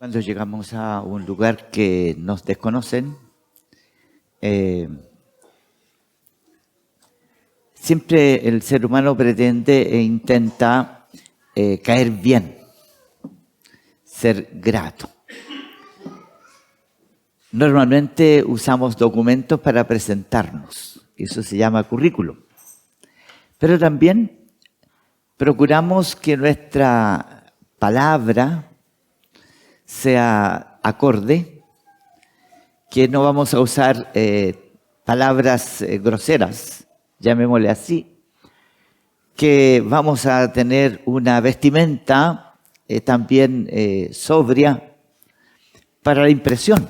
Cuando llegamos a un lugar que nos desconocen, siempre el ser humano pretende e intenta caer bien, ser grato. Normalmente usamos documentos para presentarnos, eso se llama currículum. Pero también procuramos que nuestra palabra sea acorde, que no vamos a usar palabras groseras, llamémosle así, que vamos a tener una vestimenta también sobria para la impresión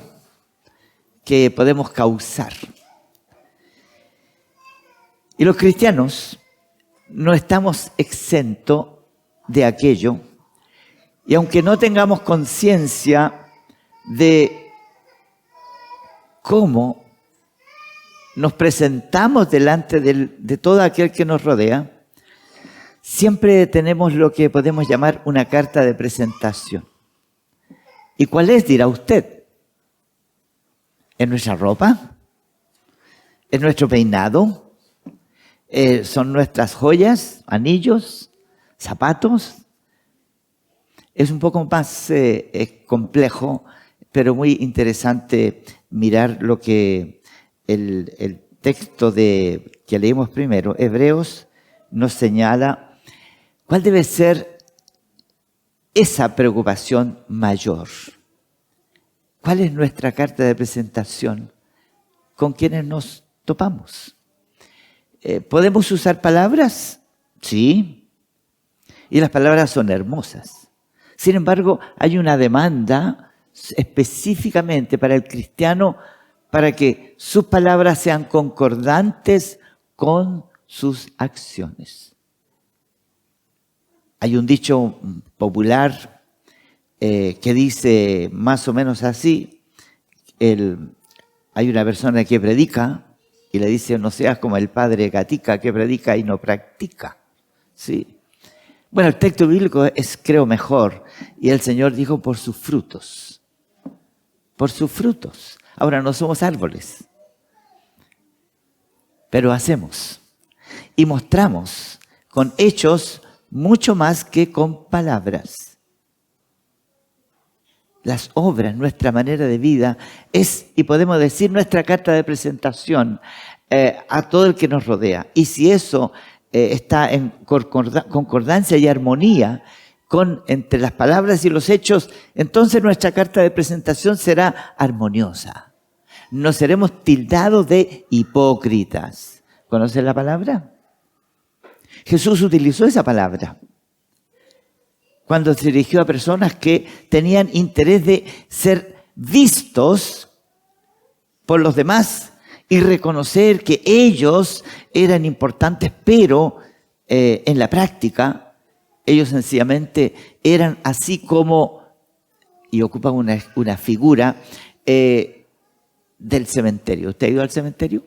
que podemos causar. Y los cristianos no estamos exentos de aquello. Y aunque no tengamos conciencia de cómo nos presentamos delante de todo aquel que nos rodea, siempre tenemos lo que podemos llamar una carta de presentación. ¿Y cuál es? Dirá usted. ¿Es nuestra ropa? ¿Es nuestro peinado? ¿Son nuestras joyas, anillos, zapatos? Es un poco más complejo, pero muy interesante mirar lo que el texto que leímos primero, Hebreos, nos señala cuál debe ser esa preocupación mayor. ¿Cuál es nuestra carta de presentación con quienes nos topamos? ¿Podemos usar palabras? Sí. Y las palabras son hermosas. Sin embargo, hay una demanda específicamente para el cristiano para que sus palabras sean concordantes con sus acciones. Hay un dicho popular que dice más o menos así. Hay una persona que predica y le dice: no seas como el padre Gatica que predica y no practica. ¿Sí? Bueno, el texto bíblico es, creo, mejor. Y el Señor dijo: por sus frutos. Por sus frutos. Ahora, no somos árboles, pero hacemos y mostramos con hechos mucho más que con palabras. Las obras, nuestra manera de vida es, y podemos decir, nuestra carta de presentación a todo el que nos rodea. Y si eso está en concordancia y armonía entre las palabras y los hechos, entonces nuestra carta de presentación será armoniosa. No seremos tildados de hipócritas. ¿Conocen la palabra? Jesús utilizó esa palabra cuando se dirigió a personas que tenían interés de ser vistos por los demás y reconocer que ellos eran importantes, pero en la práctica ellos sencillamente eran así como, y ocupan una figura del cementerio. ¿Usted ha ido al cementerio?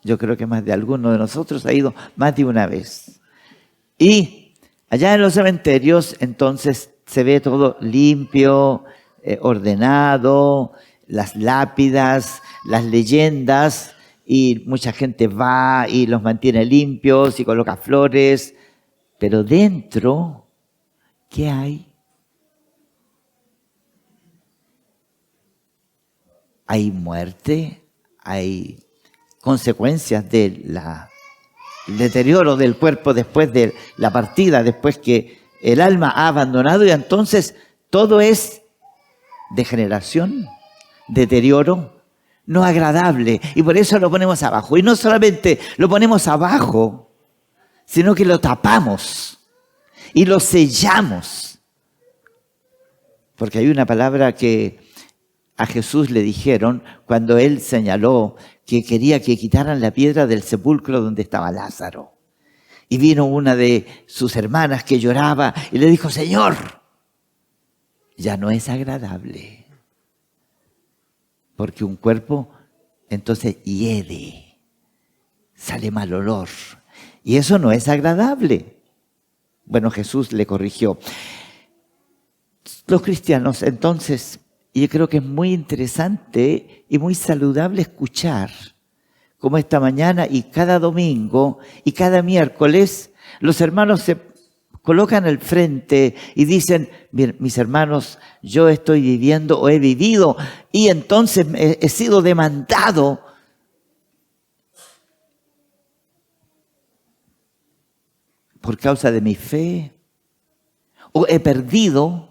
Yo creo que más de alguno de nosotros ha ido más de una vez. Y allá en los cementerios entonces se ve todo limpio, ordenado, las lápidas, las leyendas, y mucha gente va y los mantiene limpios y coloca flores. Pero dentro, ¿qué hay? Hay muerte, hay consecuencias del deterioro del cuerpo después de la partida, después que el alma ha abandonado, y entonces todo es degeneración, deterioro, no agradable, y por eso lo ponemos abajo. Y no solamente lo ponemos abajo, sino que lo tapamos y lo sellamos. Porque hay una palabra que a Jesús le dijeron cuando él señaló que quería que quitaran la piedra del sepulcro donde estaba Lázaro. Y vino una de sus hermanas que lloraba y le dijo: Señor, ya no es agradable. Porque un cuerpo entonces hiede, sale mal olor. Y eso no es agradable. Bueno, Jesús le corrigió. Los cristianos, entonces, yo creo que es muy interesante y muy saludable escuchar como esta mañana y cada domingo y cada miércoles los hermanos se colocan al frente y dicen: bien, mis hermanos, yo estoy viviendo o he vivido y entonces he sido demandado por causa de mi fe, o he perdido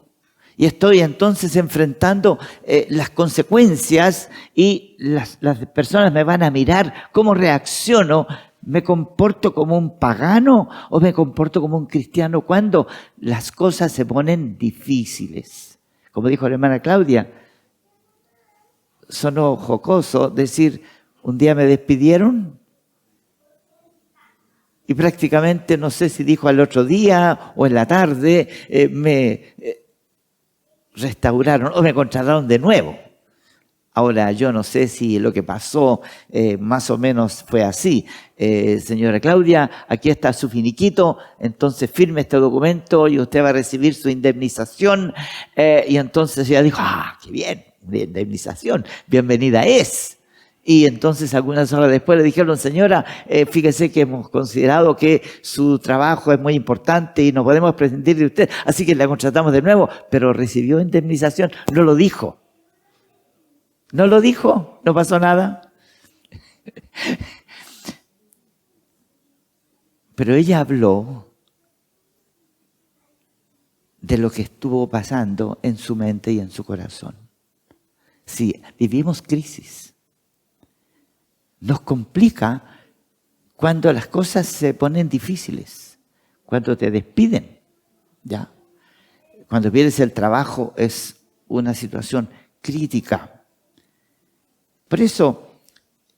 y estoy entonces enfrentando las consecuencias y las personas me van a mirar cómo reacciono. ¿Me comporto como un pagano o me comporto como un cristiano cuando las cosas se ponen difíciles? Como dijo la hermana Claudia, sonó jocoso decir: un día me despidieron y prácticamente, no sé si dijo al otro día o en la tarde, me restauraron o me contrataron de nuevo. Ahora, yo no sé si lo que pasó más o menos fue así. Señora Claudia, aquí está su finiquito, entonces firme este documento y usted va a recibir su indemnización. Y entonces ella dijo: ¡ah, qué bien! Indemnización, bienvenida es. Y entonces algunas horas después le dijeron: señora, fíjese que hemos considerado que su trabajo es muy importante y no podemos prescindir de usted, así que la contratamos de nuevo, pero recibió indemnización. No lo dijo. No lo dijo, no pasó nada. Pero ella habló de lo que estuvo pasando en su mente y en su corazón. Sí, vivimos crisis. Nos complica cuando las cosas se ponen difíciles, cuando te despiden, ¿ya? Cuando pierdes el trabajo es una situación crítica. Por eso,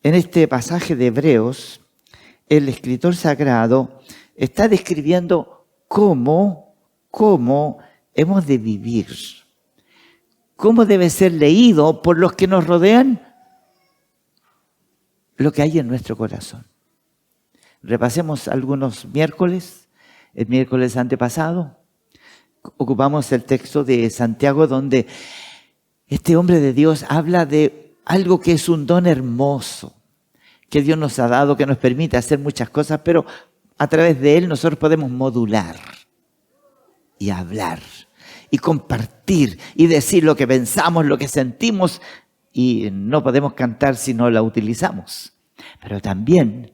en este pasaje de Hebreos, el escritor sagrado está describiendo cómo hemos de vivir, cómo debe ser leído por los que nos rodean lo que hay en nuestro corazón. Repasemos algunos miércoles. El miércoles antepasado ocupamos el texto de Santiago, donde este hombre de Dios habla de algo que es un don hermoso, que Dios nos ha dado, que nos permite hacer muchas cosas, pero a través de él nosotros podemos modular y hablar y compartir y decir lo que pensamos, lo que sentimos, y no podemos cantar si no la utilizamos. Pero también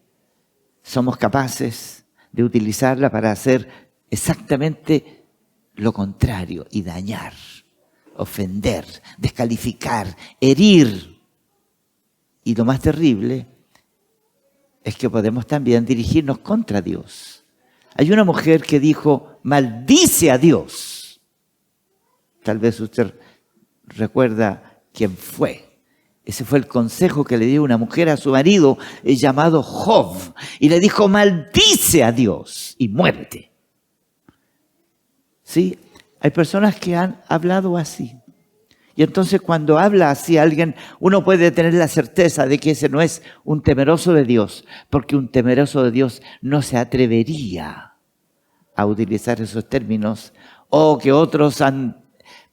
somos capaces de utilizarla para hacer exactamente lo contrario y dañar, ofender, descalificar, herir. Y lo más terrible es que podemos también dirigirnos contra Dios. Hay una mujer que dijo: maldice a Dios. Tal vez usted recuerda quién fue. Ese fue el consejo que le dio una mujer a su marido llamado Job. Y le dijo: maldice a Dios y muérete. ¿Sí? Hay personas que han hablado así. Y entonces cuando habla así alguien, uno puede tener la certeza de que ese no es un temeroso de Dios, porque un temeroso de Dios no se atrevería a utilizar esos términos, o que otros han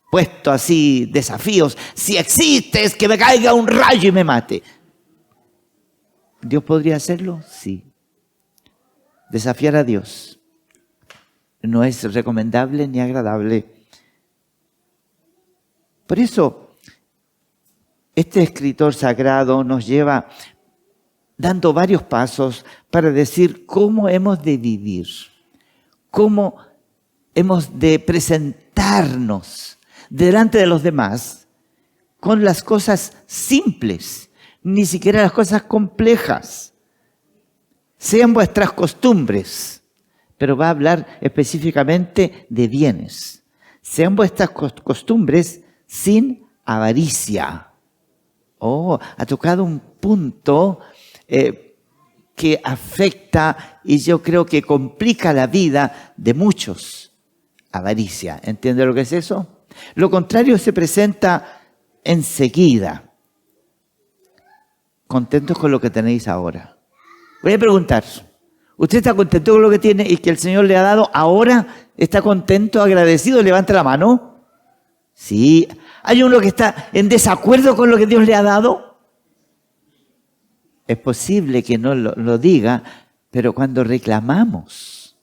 puesto así desafíos: si existes, que me caiga un rayo y me mate. ¿Dios podría hacerlo? Sí. Desafiar a Dios no es recomendable ni agradable. Por eso, este escritor sagrado nos lleva dando varios pasos para decir cómo hemos de vivir, cómo hemos de presentarnos delante de los demás con las cosas simples, ni siquiera las cosas complejas. Sean vuestras costumbres, pero va a hablar específicamente de bienes. Sean vuestras costumbres sin avaricia. Ha tocado un punto que afecta y yo creo que complica la vida de muchos. Avaricia, ¿entiende lo que es eso? Lo contrario se presenta enseguida. Contentos con lo que tenéis ahora. Voy a preguntar, ¿usted está contento con lo que tiene y que el Señor le ha dado ahora? ¿Está contento, agradecido? Levante la mano. Sí. ¿Hay uno que está en desacuerdo con lo que Dios le ha dado? Es posible que no lo diga, pero cuando reclamamos,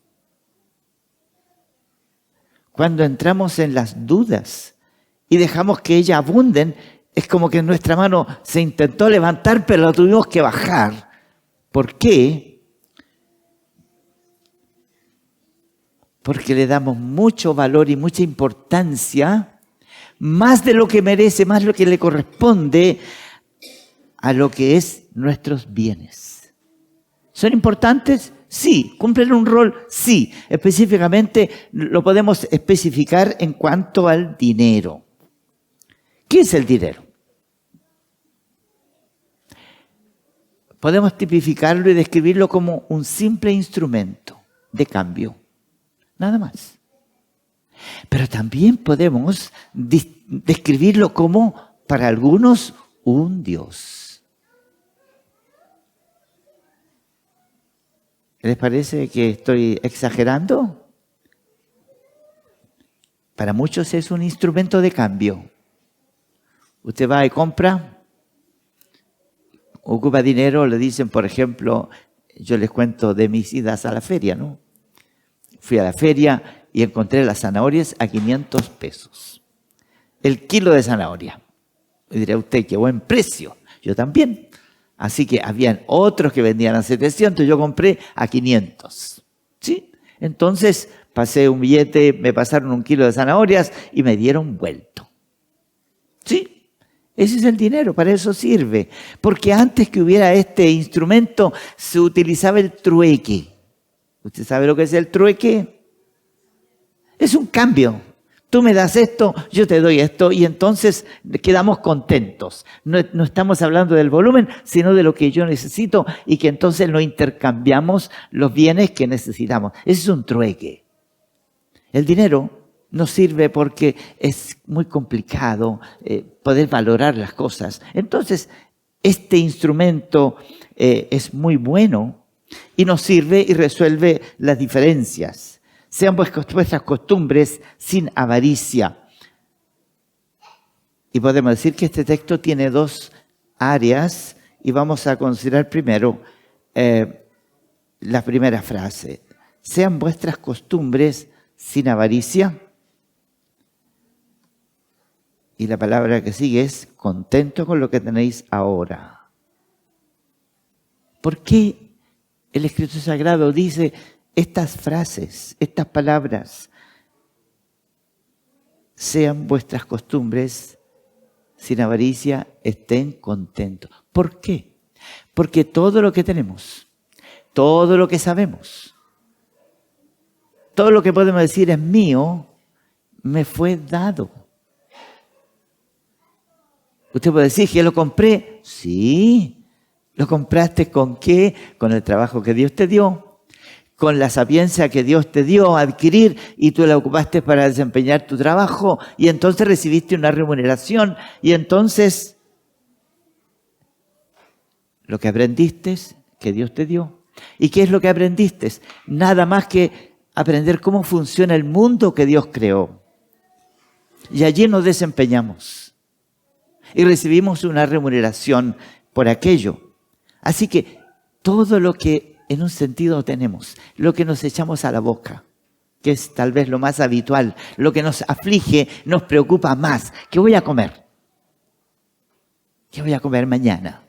cuando entramos en las dudas y dejamos que ellas abunden, es como que nuestra mano se intentó levantar, pero la tuvimos que bajar. ¿Por qué? Porque le damos mucho valor y mucha importancia, más de lo que merece, más de lo que le corresponde, a lo que es nuestros bienes. ¿Son importantes? Sí. ¿Cumplen un rol? Sí. Específicamente lo podemos especificar en cuanto al dinero. ¿Qué es el dinero? Podemos tipificarlo y describirlo como un simple instrumento de cambio. Nada más. Pero también podemos describirlo como, para algunos, un Dios. ¿Les parece que estoy exagerando? Para muchos es un instrumento de cambio. Usted va y compra, ocupa dinero, le dicen, por ejemplo, yo les cuento de mis idas a la feria, ¿no? Fui a la feria y encontré las zanahorias a 500 pesos. El kilo de zanahoria. Y dirá usted, qué buen precio. Yo también. Así que habían otros que vendían a 700, yo compré a 500. ¿Sí? Entonces pasé un billete, me pasaron un kilo de zanahorias y me dieron vuelto. ¿Sí? Ese es el dinero, para eso sirve. Porque antes que hubiera este instrumento se utilizaba el trueque. ¿Usted sabe lo que es el trueque? Es un cambio. Tú me das esto, yo te doy esto y entonces quedamos contentos. No estamos hablando del volumen, sino de lo que yo necesito y que entonces no intercambiamos los bienes que necesitamos. Ese es un trueque. El dinero no sirve porque es muy complicado poder valorar las cosas. Entonces, este instrumento es muy bueno y nos sirve y resuelve las diferencias. Sean vuestras costumbres sin avaricia. Y podemos decir que este texto tiene dos áreas y vamos a considerar primero la primera frase. Sean vuestras costumbres sin avaricia. Y la palabra que sigue es contento con lo que tenéis ahora. ¿Por qué el Escrito Sagrado dice estas frases, estas palabras? Sean vuestras costumbres sin avaricia, estén contentos. ¿Por qué? Porque todo lo que tenemos, todo lo que sabemos, todo lo que podemos decir es mío, me fue dado. Usted puede decir que lo compré. Sí. ¿Lo compraste con qué? Con el trabajo que Dios te dio, con la sapiencia que Dios te dio a adquirir y tú la ocupaste para desempeñar tu trabajo y entonces recibiste una remuneración y entonces lo que aprendiste que Dios te dio. ¿Y qué es lo que aprendiste? Nada más que aprender cómo funciona el mundo que Dios creó. Y allí nos desempeñamos y recibimos una remuneración por aquello. Así que todo lo que en un sentido tenemos, lo que nos echamos a la boca, que es tal vez lo más habitual, lo que nos aflige, nos preocupa más. ¿Qué voy a comer? ¿Qué voy a comer mañana?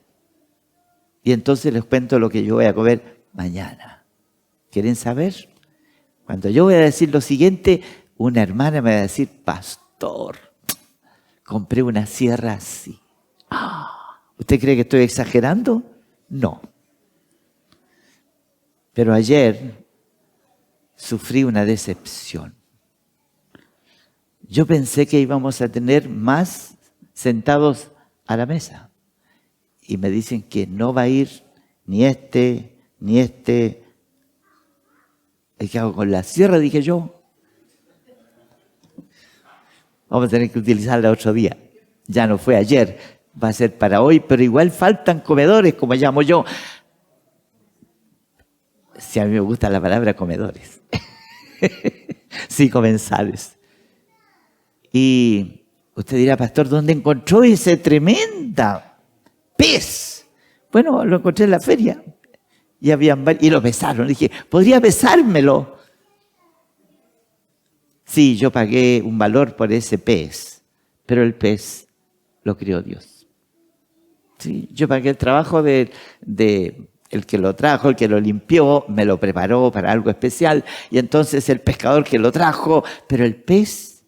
Y entonces les cuento lo que yo voy a comer mañana. ¿Quieren saber? Cuando yo voy a decir lo siguiente, una hermana me va a decir, pastor, compré una sierra así. ¿Usted cree que estoy exagerando? No. Pero ayer sufrí una decepción. Yo pensé que íbamos a tener más sentados a la mesa. Y me dicen que no va a ir ni este, ni este. ¿Y qué hago con la sierra? Dije yo. Vamos a tener que utilizarla otro día. Ya no fue ayer, va a ser para hoy, pero igual faltan comedores, como llamo yo. Si a mí me gusta la palabra comedores. Sí, comensales. Y Usted dirá, pastor, ¿dónde encontró ese tremenda pez? Bueno, lo encontré en la feria. Y lo pesaron. Dije, ¿podría pesármelo? Sí, yo pagué un valor por ese pez, pero el pez lo crió Dios. Sí, yo pagué el trabajo de el que lo trajo, el que lo limpió, me lo preparó para algo especial, y entonces el pescador que lo trajo, pero el pez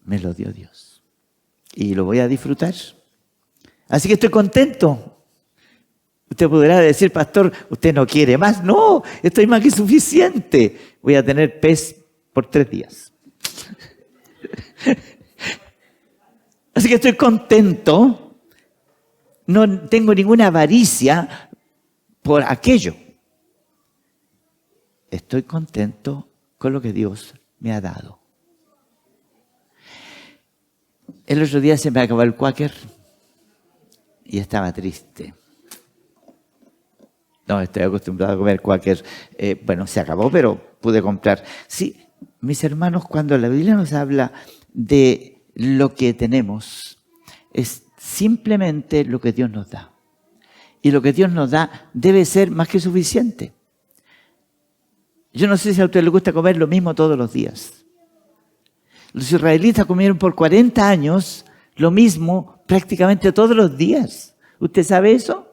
me lo dio Dios. Y lo voy a disfrutar. Así que estoy contento. Usted podrá decir, pastor, usted no quiere más. No, estoy más que suficiente. Voy a tener pez por 3 días. Así que estoy contento. No tengo ninguna avaricia por aquello. Estoy contento con lo que Dios me ha dado. El otro día se me acabó el Quaker y estaba triste. No, estoy acostumbrado a comer Quaker. Bueno, se acabó, pero pude comprar. Sí, mis hermanos, cuando la Biblia nos habla de lo que tenemos, es simplemente lo que Dios nos da. Y lo que Dios nos da debe ser más que suficiente. Yo no sé si a usted le gusta comer lo mismo todos los días. Los israelitas comieron por 40 años lo mismo prácticamente todos los días. ¿Usted sabe eso?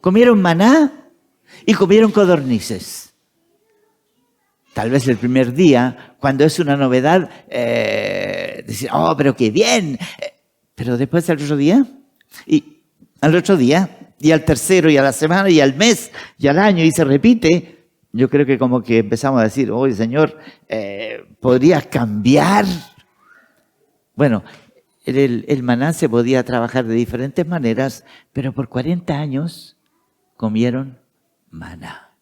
Comieron maná y comieron codornices. Tal vez el primer día, cuando es una novedad, decir, oh, pero qué bien. Pero después al otro día, y al otro día, y al tercero, y a la semana, y al mes, y al año, y se repite. Yo creo que como que empezamos a decir, oye, Señor, ¿podrías cambiar? Bueno, el maná se podía trabajar de diferentes maneras, pero por 40 años comieron maná.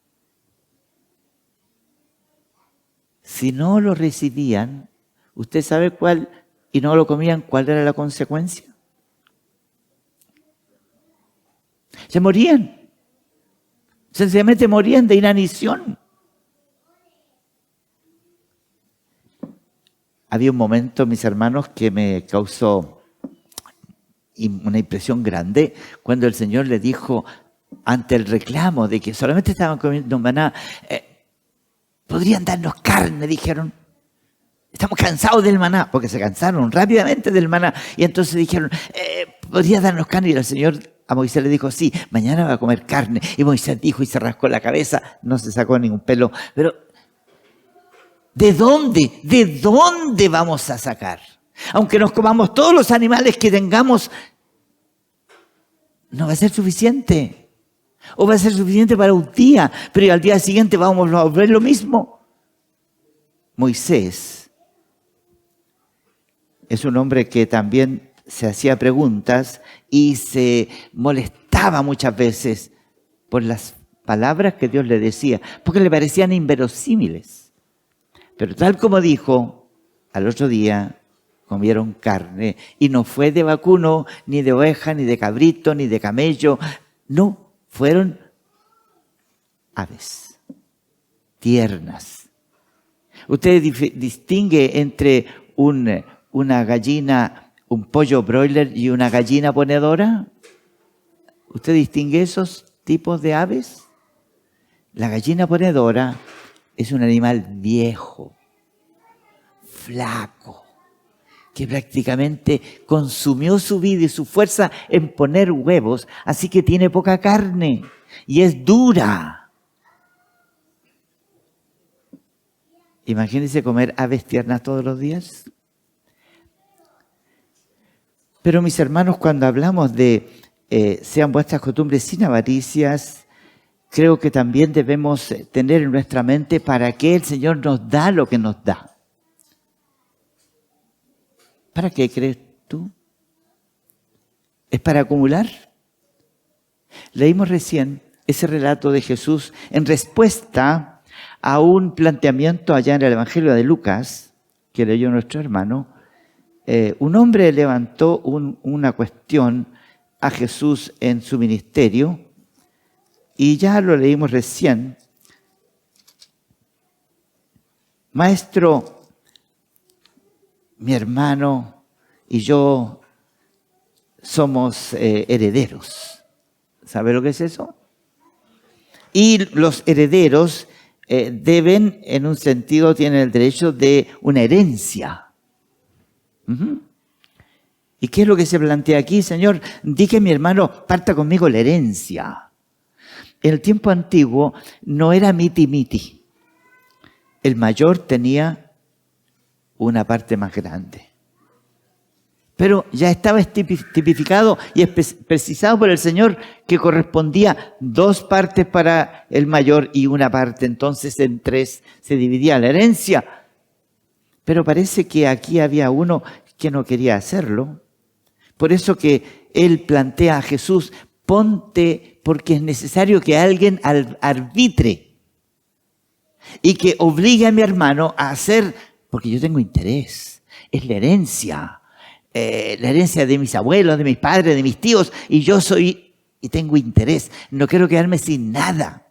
Si no lo recibían, ¿usted sabe cuál? Y no lo comían, ¿cuál era la consecuencia? Se morían. Sencillamente morían de inanición. Había un momento, mis hermanos, que me causó una impresión grande cuando el Señor le dijo, ante el reclamo de que solamente estaban comiendo maná, podrían darnos carne, dijeron. Estamos cansados del maná, porque se cansaron rápidamente del maná. Y entonces dijeron, ¿podría darnos carne? Y el Señor a Moisés le dijo, sí, mañana va a comer carne. Y Moisés dijo y se rascó la cabeza, no se sacó ningún pelo. Pero, ¿de dónde? ¿De dónde vamos a sacar? Aunque nos comamos todos los animales que tengamos, no va a ser suficiente. O va a ser suficiente para un día, pero al día siguiente vamos a volver lo mismo. Moisés es un hombre que también se hacía preguntas y se molestaba muchas veces por las palabras que Dios le decía, porque le parecían inverosímiles. Pero tal como dijo, al otro día comieron carne y no fue de vacuno, ni de oveja, ni de cabrito, ni de camello. No, fueron aves tiernas. Usted distingue entre una gallina, un pollo broiler y una gallina ponedora. ¿Usted distingue esos tipos de aves? La gallina ponedora es un animal viejo, flaco, que prácticamente consumió su vida y su fuerza en poner huevos, así que tiene poca carne y es dura. Imagínense comer aves tiernas todos los días. Pero mis hermanos, cuando hablamos de sean vuestras costumbres sin avaricias, creo que también debemos tener en nuestra mente para qué el Señor nos da lo que nos da. ¿Para qué crees tú? ¿Es para acumular? Leímos recién ese relato de Jesús en respuesta a un planteamiento allá en el Evangelio de Lucas, que leyó nuestro hermano. Un hombre levantó una cuestión a Jesús en su ministerio y ya lo leímos recién. Maestro, mi hermano y yo somos herederos. ¿Sabe lo que es eso? Y los herederos deben, en un sentido, tienen el derecho de una herencia. ¿Y qué es lo que se plantea aquí, Señor? Di que mi hermano parta conmigo la herencia. En el tiempo antiguo no era miti-miti. El mayor tenía una parte más grande. Pero ya estaba tipificado y precisado por el Señor que correspondía 2 partes para el mayor y una parte. Entonces en 3 se dividía la herencia. Pero parece que aquí había uno que no quería hacerlo. Por eso que él plantea a Jesús, ponte, porque es necesario que alguien arbitre y que obligue a mi hermano a hacer, porque yo tengo interés, es la herencia de mis abuelos, de mis padres, de mis tíos, y yo tengo interés, no quiero quedarme sin nada.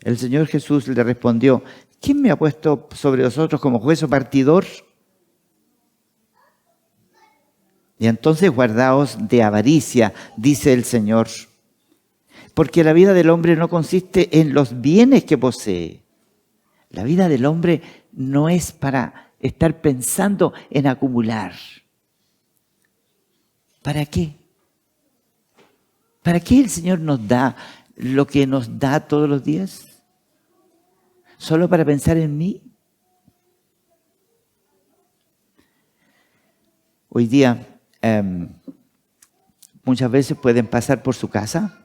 El Señor Jesús le respondió, ¿quién me ha puesto sobre vosotros como juez o partidor? Y entonces guardaos de avaricia, dice el Señor, porque la vida del hombre no consiste en los bienes que posee. La vida del hombre no es para estar pensando en acumular. ¿Para qué? ¿Para qué el Señor nos da lo que nos da todos los días? ¿Solo para pensar en mí? Hoy día muchas veces pueden pasar por su casa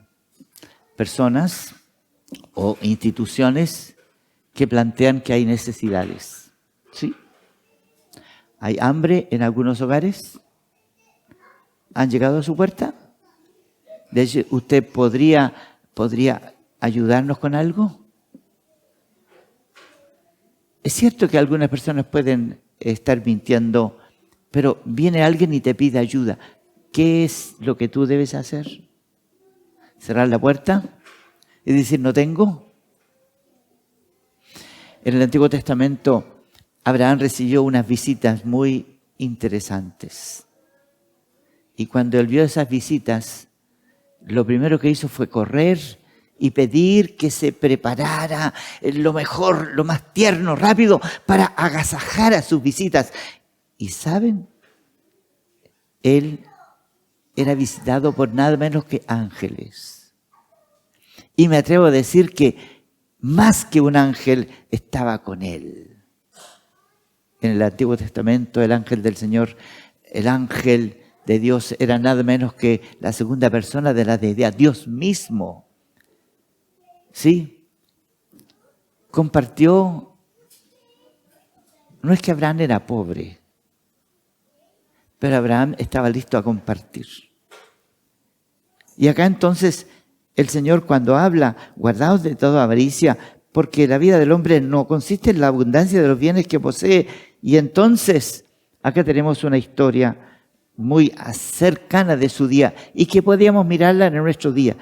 personas o instituciones que plantean que hay necesidades. ¿Sí? ¿Hay hambre en algunos hogares? ¿Han llegado a su puerta? De hecho, ¿usted podría ayudarnos con algo? Es cierto que algunas personas pueden estar mintiendo, pero viene alguien y te pide ayuda. ¿Qué es lo que tú debes hacer? ¿Cerrar la puerta y decir no tengo? En el Antiguo Testamento, Abraham recibió unas visitas muy interesantes. Y cuando él vio esas visitas, lo primero que hizo fue correr y pedir que se preparara lo mejor, lo más tierno, rápido, para agasajar a sus visitas. ¿Y saben? Él era visitado por nada menos que ángeles. Y me atrevo a decir que más que un ángel estaba con él. En el Antiguo Testamento, el ángel del Señor, el ángel de Dios era nada menos que la segunda persona de la deidad, Dios mismo. ¿Sí? Compartió. No es que Abraham era pobre, pero Abraham estaba listo a compartir. Y acá entonces el Señor cuando habla, guardaos de toda avaricia, porque la vida del hombre no consiste en la abundancia de los bienes que posee. Y entonces acá tenemos una historia muy cercana de su día y que podíamos mirarla en nuestro día.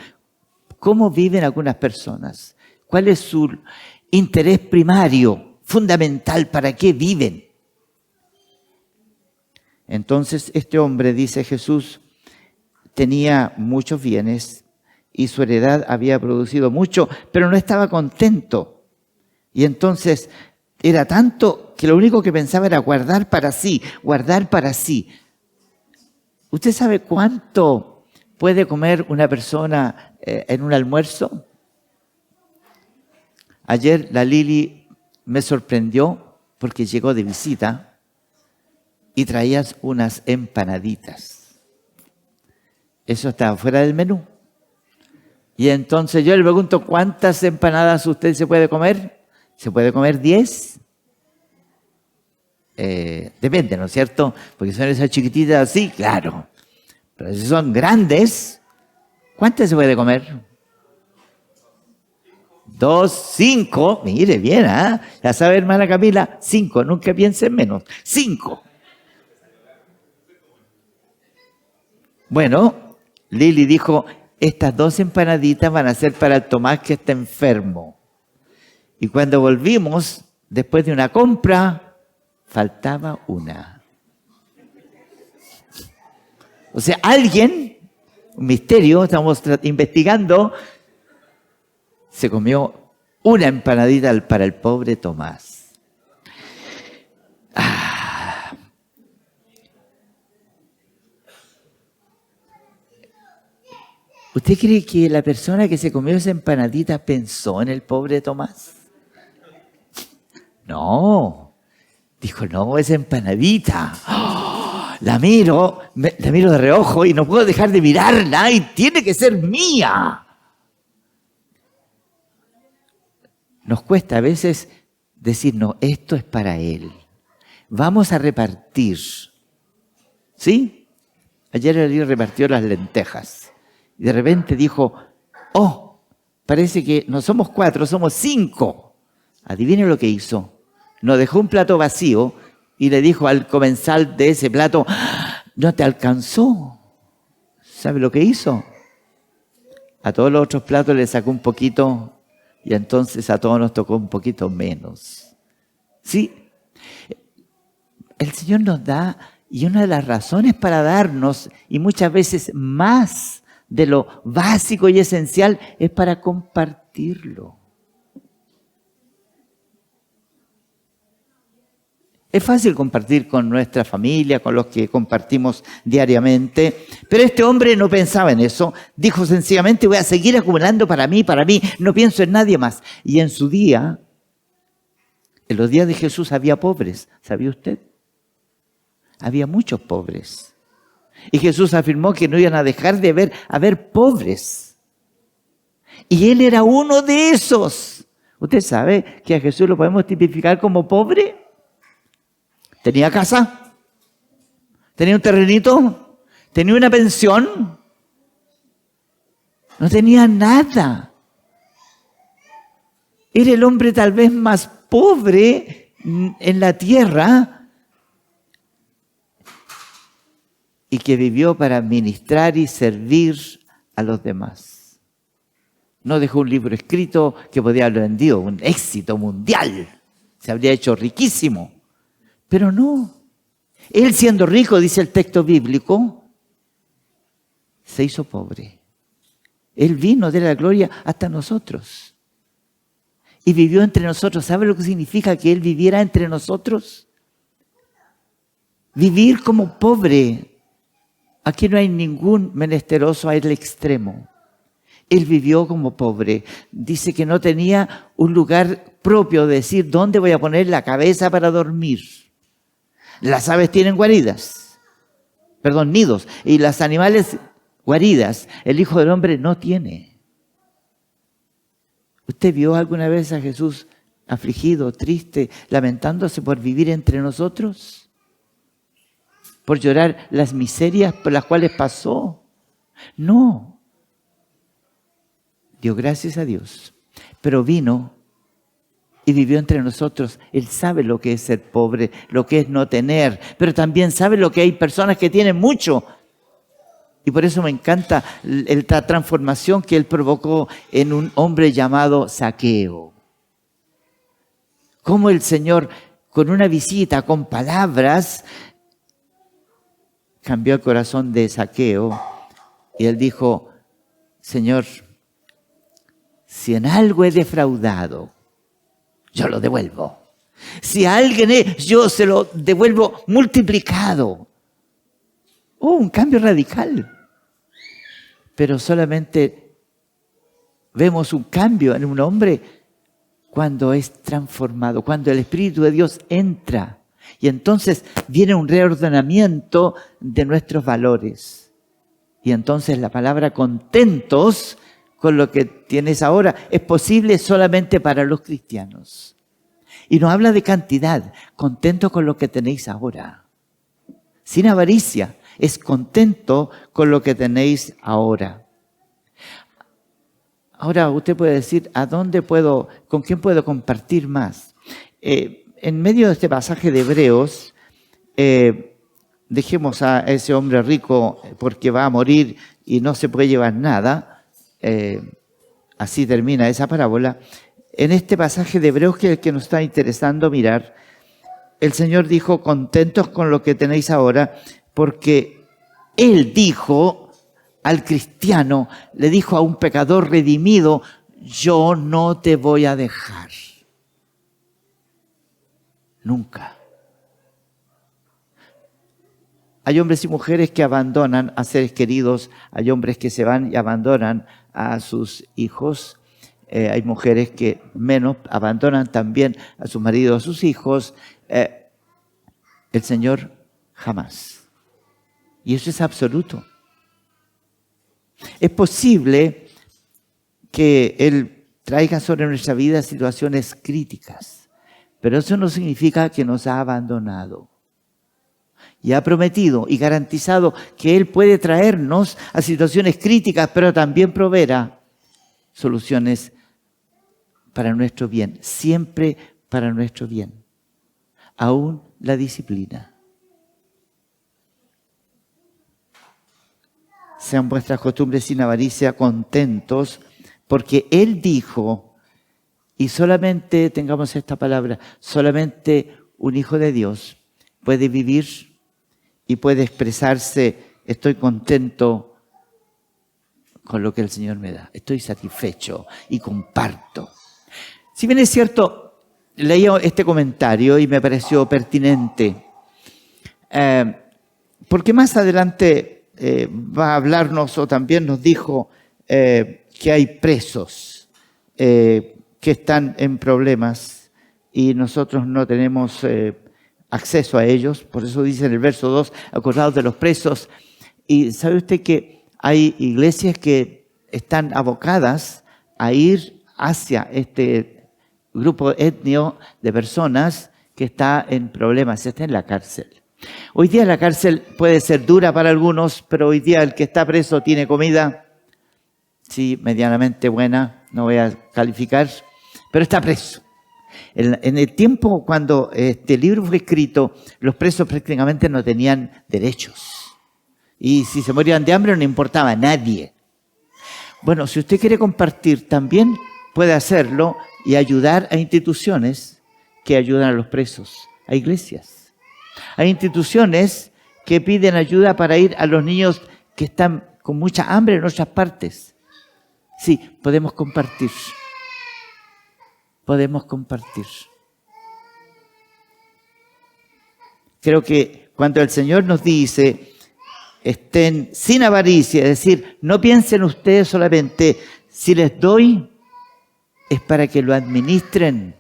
¿Cómo viven algunas personas? ¿Cuál es su interés primario, fundamental? ¿Para qué viven? Entonces este hombre, dice Jesús, tenía muchos bienes y su heredad había producido mucho, pero no estaba contento. Y entonces era tanto que lo único que pensaba era guardar para sí, guardar para sí. ¿Usted sabe cuánto puede comer una persona en un almuerzo? Ayer la Lili me sorprendió porque llegó de visita y traía unas empanaditas. Eso estaba fuera del menú. Y entonces yo le pregunto, ¿cuántas empanadas usted se puede comer? ¿Se puede comer 10? Depende, ¿no es cierto? Porque son esas chiquititas así, claro. Pero si son grandes, ¿cuántas se puede comer? 2, 5. Mire bien, ¿ah? Ya sabe, hermana Camila, 5. Nunca piense en menos. 5. Bueno, Lili dijo, estas 2 empanaditas van a ser para el Tomás que está enfermo. Y cuando volvimos, después de una compra, faltaba una. O sea, alguien, un misterio, estamos investigando, se comió una empanadita para el pobre Tomás. ¿Usted cree que la persona que se comió esa empanadita pensó en el pobre Tomás? No. Dijo, no, esa empanadita. ¡Oh! La miro de reojo y no puedo dejar de mirarla y tiene que ser mía. Nos cuesta a veces decir, no, esto es para él. Vamos a repartir. ¿Sí? Ayer el líder repartió las lentejas. Y de repente dijo, oh, parece que no somos 4, somos 5. Adivine lo que hizo. Nos dejó un plato vacío y le dijo al comensal de ese plato, no te alcanzó. ¿Sabe lo que hizo? A todos los otros platos le sacó un poquito y entonces a todos nos tocó un poquito menos. ¿Sí? El Señor nos da, y una de las razones para darnos, y muchas veces más de lo básico y esencial, es para compartirlo. Es fácil compartir con nuestra familia, con los que compartimos diariamente, pero este hombre no pensaba en eso. Dijo sencillamente, voy a seguir acumulando para mí, no pienso en nadie más. Y en su día, en los días de Jesús había pobres, ¿sabía usted? Había muchos pobres. Y Jesús afirmó que no iban a dejar de haber pobres. Y él era uno de esos. ¿Usted sabe que a Jesús lo podemos tipificar como pobre? Tenía casa, tenía un terrenito, tenía una pensión. No tenía nada. Era el hombre tal vez más pobre en la tierra y que vivió para ministrar y servir a los demás. No dejó un libro escrito que podía haber vendido, un éxito mundial. Se habría hecho riquísimo. Pero no. Él siendo rico, dice el texto bíblico, se hizo pobre. Él vino de la gloria hasta nosotros. Y vivió entre nosotros. ¿Sabe lo que significa que Él viviera entre nosotros? Vivir como pobre. Aquí no hay ningún menesteroso al extremo. Él vivió como pobre. Dice que no tenía un lugar propio de decir dónde voy a poner la cabeza para dormir. Las aves tienen nidos. Y los animales guaridas. El Hijo del Hombre no tiene. ¿Usted vio alguna vez a Jesús afligido, triste, lamentándose por vivir entre nosotros? ¿Por llorar las miserias por las cuales pasó? No. Dio gracias a Dios. Pero vino y vivió entre nosotros. Él sabe lo que es ser pobre, lo que es no tener. Pero también sabe lo que hay personas que tienen mucho. Y por eso me encanta la transformación que Él provocó en un hombre llamado Zaqueo. Cómo el Señor, con una visita, con palabras, cambió el corazón de Zaqueo. Y él dijo, Señor, si en algo he defraudado, yo lo devuelvo. Si a alguien yo se lo devuelvo multiplicado. Un cambio radical. Pero solamente vemos un cambio en un hombre cuando es transformado, cuando el Espíritu de Dios entra. Y entonces viene un reordenamiento de nuestros valores. Y entonces la palabra contentos con lo que tienes ahora es posible solamente para los cristianos. Y no habla de cantidad, contento con lo que tenéis ahora. Sin avaricia, es contento con lo que tenéis ahora. Ahora usted puede decir, con quién puedo compartir más? En medio de este pasaje de Hebreos, dejemos a ese hombre rico porque va a morir y no se puede llevar nada. Así termina esa parábola. En este pasaje de Hebreos, que es el que nos está interesando mirar, el Señor dijo, contentos con lo que tenéis ahora, porque Él dijo al cristiano, le dijo a un pecador redimido, yo no te voy a dejar. Nunca. Hay hombres y mujeres que abandonan a seres queridos, hay hombres que se van y abandonan a sus hijos, hay mujeres que menos abandonan también a sus maridos, a sus hijos. El Señor jamás. Y eso es absoluto. Es posible que Él traiga sobre nuestra vida situaciones críticas, pero eso no significa que nos ha abandonado. Y ha prometido y garantizado que Él puede traernos a situaciones críticas, pero también proveerá soluciones para nuestro bien, siempre para nuestro bien. Aún la disciplina. Sean vuestras costumbres sin avaricia, contentos, porque Él dijo, y solamente, tengamos esta palabra, solamente un hijo de Dios puede vivir y puede expresarse, estoy contento con lo que el Señor me da, estoy satisfecho y comparto. Si bien es cierto, leí este comentario y me pareció pertinente, porque más adelante va a hablarnos, o también nos dijo que hay presos que están en problemas y nosotros no tenemos acceso a ellos. Por eso dice en el verso 2, acordaos de los presos. Y sabe usted que hay iglesias que están abocadas a ir hacia este grupo étnico de personas que está en problemas, está en la cárcel. Hoy día la cárcel puede ser dura para algunos, pero hoy día el que está preso tiene comida, sí, medianamente buena, no voy a calificar, pero está preso. En el tiempo cuando este libro fue escrito, los presos prácticamente no tenían derechos. Y si se morían de hambre no importaba a nadie. Bueno, si usted quiere compartir, también puede hacerlo y ayudar a instituciones que ayudan a los presos, a iglesias. Hay instituciones que piden ayuda para ir a los niños que están con mucha hambre en otras partes. Sí, podemos compartir. Podemos compartir. Creo que cuando el Señor nos dice, estén sin avaricia, es decir, no piensen ustedes solamente, si les doy, es para que lo administren,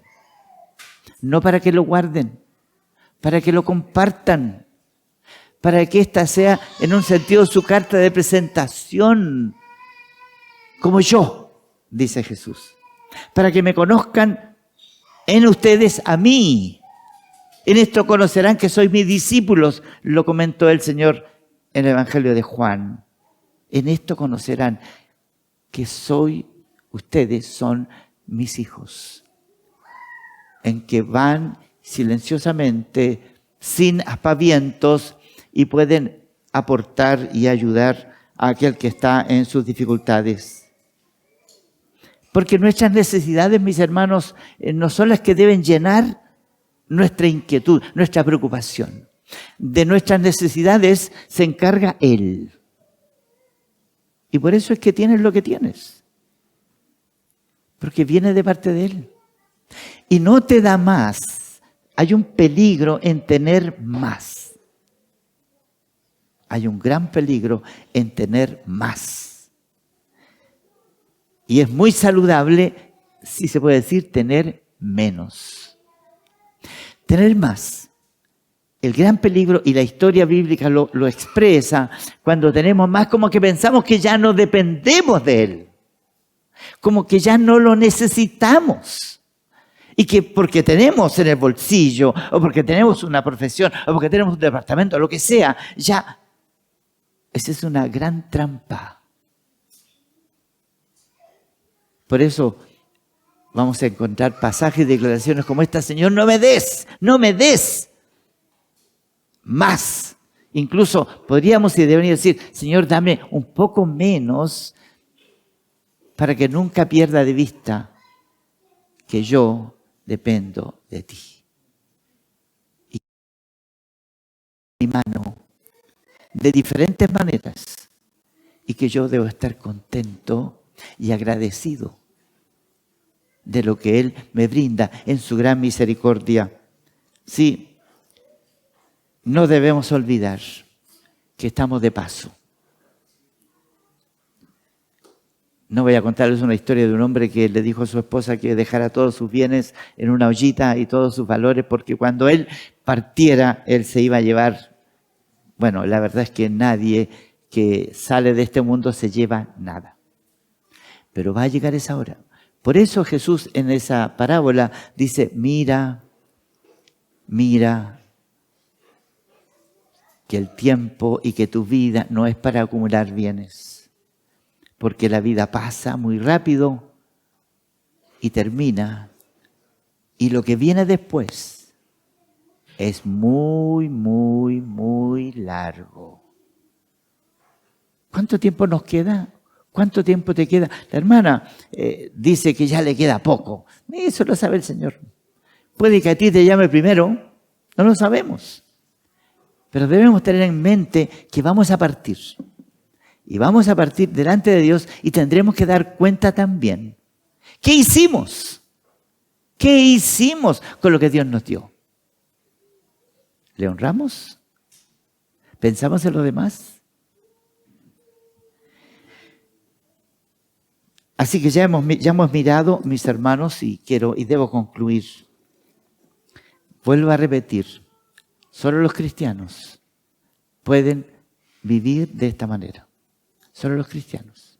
no para que lo guarden, para que lo compartan, para que esta sea, en un sentido, su carta de presentación, como yo, dice Jesús. Para que me conozcan en ustedes a mí. En esto conocerán que sois mis discípulos, lo comentó el Señor en el Evangelio de Juan. En esto conocerán que ustedes son mis hijos. En que van silenciosamente, sin aspavientos, y pueden aportar y ayudar a aquel que está en sus dificultades. Porque nuestras necesidades, mis hermanos, no son las que deben llenar nuestra inquietud, nuestra preocupación. De nuestras necesidades se encarga Él. Y por eso es que tienes lo que tienes. Porque viene de parte de Él. Y no te da más. Hay un peligro en tener más. Hay un gran peligro en tener más. Y es muy saludable, si se puede decir, tener menos. Tener más. El gran peligro, y la historia bíblica lo expresa, cuando tenemos más, como que pensamos que ya no dependemos de Él. Como que ya no lo necesitamos. Y que porque tenemos en el bolsillo, o porque tenemos una profesión, o porque tenemos un departamento, o lo que sea, ya. Esa es una gran trampa. Por eso vamos a encontrar pasajes y declaraciones como esta: Señor, no me des más. Incluso podríamos y deberíamos decir: Señor, dame un poco menos, para que nunca pierda de vista que yo dependo de ti. mi mano de diferentes maneras y que yo debo estar contento y agradecido de lo que Él me brinda en su gran misericordia. Sí, no debemos olvidar que estamos de paso. No voy a contarles una historia de un hombre que le dijo a su esposa que dejara todos sus bienes en una ollita y todos sus valores, porque cuando él partiera, él se iba a llevar. Bueno, la verdad es que nadie que sale de este mundo se lleva nada. Pero va a llegar esa hora. Por eso Jesús en esa parábola dice, mira, que el tiempo y que tu vida no es para acumular bienes. Porque la vida pasa muy rápido y termina. Y lo que viene después es muy, muy, muy largo. ¿Cuánto tiempo nos queda? ¿Cuánto tiempo te queda? La hermana dice que ya le queda poco. Eso lo sabe el Señor. Puede que a ti te llame primero, no lo sabemos. Pero debemos tener en mente que vamos a partir. Y vamos a partir delante de Dios y tendremos que dar cuenta también. ¿Qué hicimos? ¿Qué hicimos con lo que Dios nos dio? ¿Le honramos? ¿Pensamos en los demás? Así que ya hemos mirado, mis hermanos, y debo concluir. Vuelvo a repetir, solo los cristianos pueden vivir de esta manera. Solo los cristianos.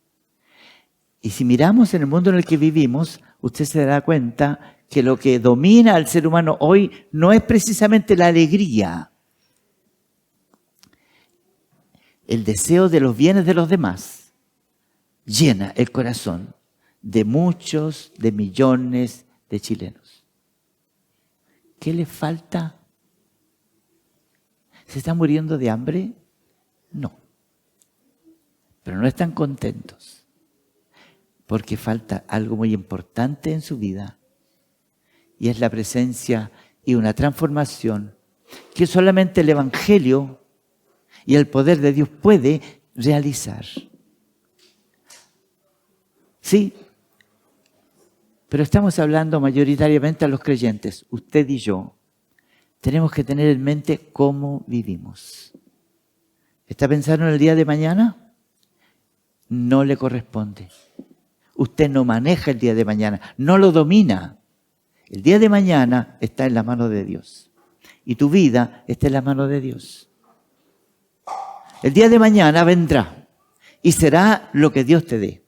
Y si miramos en el mundo en el que vivimos, usted se dará cuenta que lo que domina al ser humano hoy no es precisamente la alegría. El deseo de los bienes de los demás llena el corazón de muchos, de millones de chilenos. ¿Qué les falta? ¿Se están muriendo de hambre? No. Pero no están contentos, porque falta algo muy importante en su vida, y es la presencia y una transformación que solamente el Evangelio y el poder de Dios puede realizar. Sí, pero estamos hablando mayoritariamente a los creyentes. Usted y yo tenemos que tener en mente cómo vivimos. ¿Está pensando en el día de mañana? No le corresponde. Usted no maneja el día de mañana, no lo domina. El día de mañana está en la mano de Dios. Y tu vida está en la mano de Dios. El día de mañana vendrá y será lo que Dios te dé.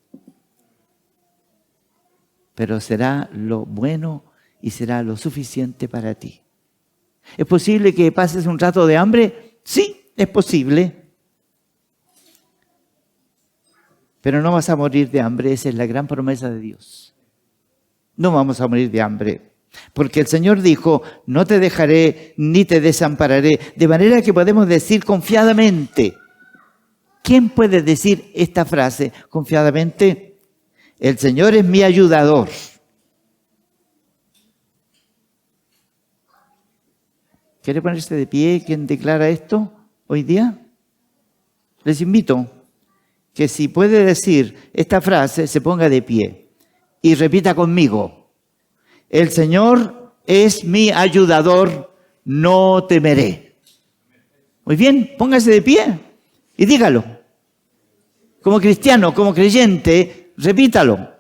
Pero será lo bueno y será lo suficiente para ti. ¿Es posible que pases un rato de hambre? Sí, es posible. Pero no vas a morir de hambre, esa es la gran promesa de Dios. No vamos a morir de hambre, porque el Señor dijo, no te dejaré ni te desampararé, de manera que podemos decir confiadamente. ¿Quién puede decir esta frase confiadamente? El Señor es mi ayudador. ¿Quiere ponerse de pie quien declara esto hoy día? Les invito que si puede decir esta frase, se ponga de pie y repita conmigo. El Señor es mi ayudador, no temeré. Muy bien, póngase de pie y dígalo. Como cristiano, como creyente, repítalo.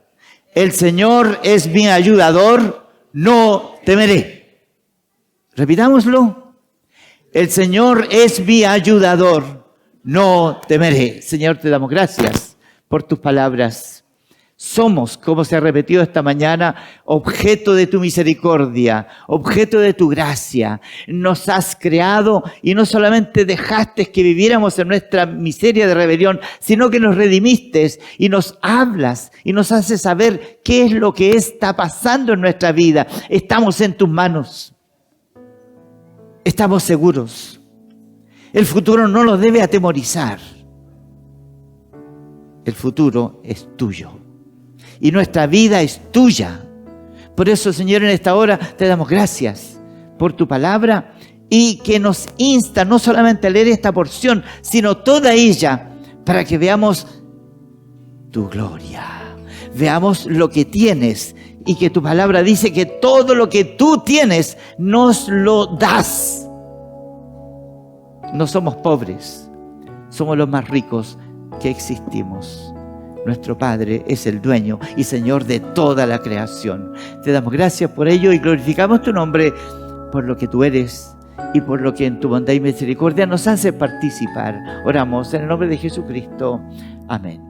El Señor es mi ayudador, no temeré. Repitámoslo. El Señor es mi ayudador, no temeré. Señor, te damos gracias por tus palabras. Somos, como se ha repetido esta mañana, objeto de tu misericordia, objeto de tu gracia. Nos has creado y no solamente dejaste que viviéramos en nuestra miseria de rebelión, sino que nos redimiste y nos hablas y nos haces saber qué es lo que está pasando en nuestra vida. Estamos en tus manos. Estamos seguros. El futuro no nos debe atemorizar. El futuro es tuyo. Y nuestra vida es tuya. Por eso, Señor, en esta hora te damos gracias por tu palabra y que nos insta no solamente a leer esta porción, sino toda ella, para que veamos tu gloria, veamos lo que tienes, y que tu palabra dice que todo lo que tú tienes nos lo das. No somos pobres, somos los más ricos que existimos. Nuestro Padre es el dueño y Señor de toda la creación. Te damos gracias por ello y glorificamos tu nombre por lo que tú eres y por lo que en tu bondad y misericordia nos hace participar. Oramos en el nombre de Jesucristo. Amén.